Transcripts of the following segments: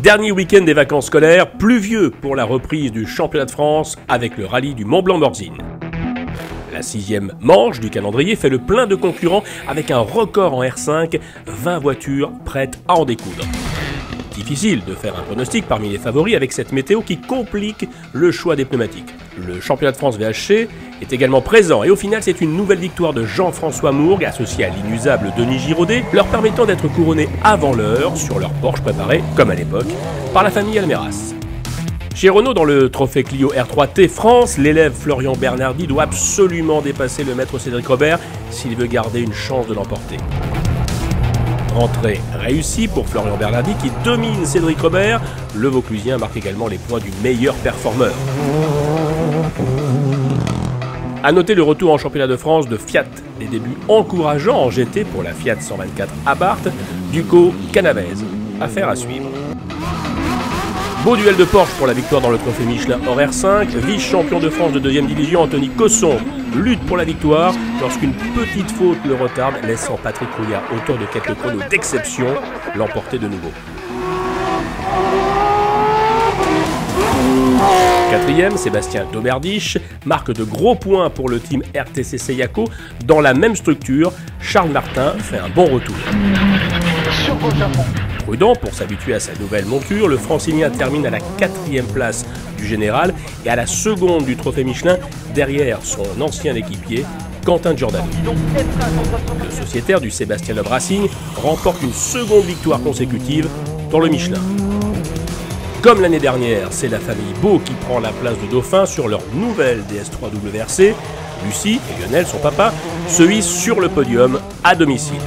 Dernier week-end des vacances scolaires, pluvieux pour la reprise du championnat de France avec le rallye du Mont-Blanc-Morzine. La 6e manche du calendrier fait le plein de concurrents avec un record en R5, 20 voitures prêtes à en découdre. Difficile de faire un pronostic parmi les favoris avec cette météo qui complique le choix des pneumatiques. Le championnat de France VHC est également présent et au final c'est une nouvelle victoire de Jean-François Mourgue associé à l'inusable Denis Giraudet, leur permettant d'être couronnés avant l'heure sur leur Porsche préparé, comme à l'époque, par la famille Almeras. Chez Renault, dans le trophée Clio R3T France, l'élève Florian Bernardi doit absolument dépasser le maître Cédric Robert s'il veut garder une chance de l'emporter. Rentrée réussie pour Florian Bernardi qui domine Cédric Robert. Le Vauclusien marque également les points du meilleur performeur. A noter le retour en championnat de France de Fiat. Des débuts encourageants en GT pour la Fiat 124 Abarth, Duco Canavez. Affaire à suivre. Beau duel de Porsche pour la victoire dans le trophée Michelin hors R5. Vice-champion de France de 2e division, Anthony Cosson lutte pour la victoire lorsqu'une petite faute le retarde, laissant Patrick Rouillard, auteur de quelques chronos d'exception, l'emporter de nouveau. 4e, Sébastien Dauberdiche marque de gros points pour le team RTC Seyako. Dans la même structure, Charles Martin fait un bon retour. Prudent pour s'habituer à sa nouvelle monture, le francilien termine à la 4e place du général et à la seconde du trophée Michelin derrière son ancien équipier Quentin Giordano. Le sociétaire du Sébastien Loeb Racing remporte une seconde victoire consécutive dans le Michelin. Comme l'année dernière, c'est la famille Beau qui prend la place de Dauphin sur leur nouvelle DS3 WRC. Lucie et Lionel, son papa, se hissent sur le podium à domicile.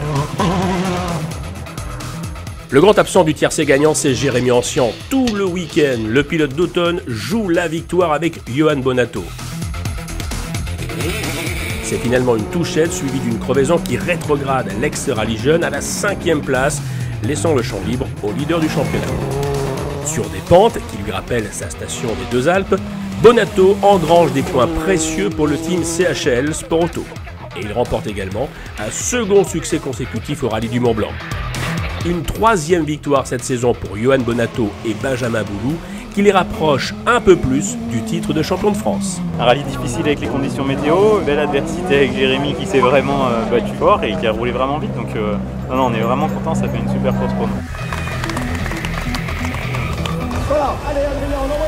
Le grand absent du tiercé gagnant, c'est Jérémy Ancian. Tout le week-end, le pilote d'automne joue la victoire avec Johan Bonato. C'est finalement une touchette suivie d'une crevaison qui rétrograde l'ex-rallye jeune à la 5e place, laissant le champ libre au leader du championnat. Sur des pentes qui lui rappellent sa station des Deux Alpes, Bonato engrange des points précieux pour le team CHL Sport Auto. Et il remporte également un second succès consécutif au rallye du Mont-Blanc. Une 3e victoire cette saison pour Johan Bonato et Benjamin Boulou, qui les rapproche un peu plus du titre de champion de France. Un rallye difficile avec les conditions météo, belle adversité avec Jérémy qui s'est vraiment battu fort et qui a roulé vraiment vite. Donc non, on est vraiment content, ça fait une super course pour nous. Voilà, allez, on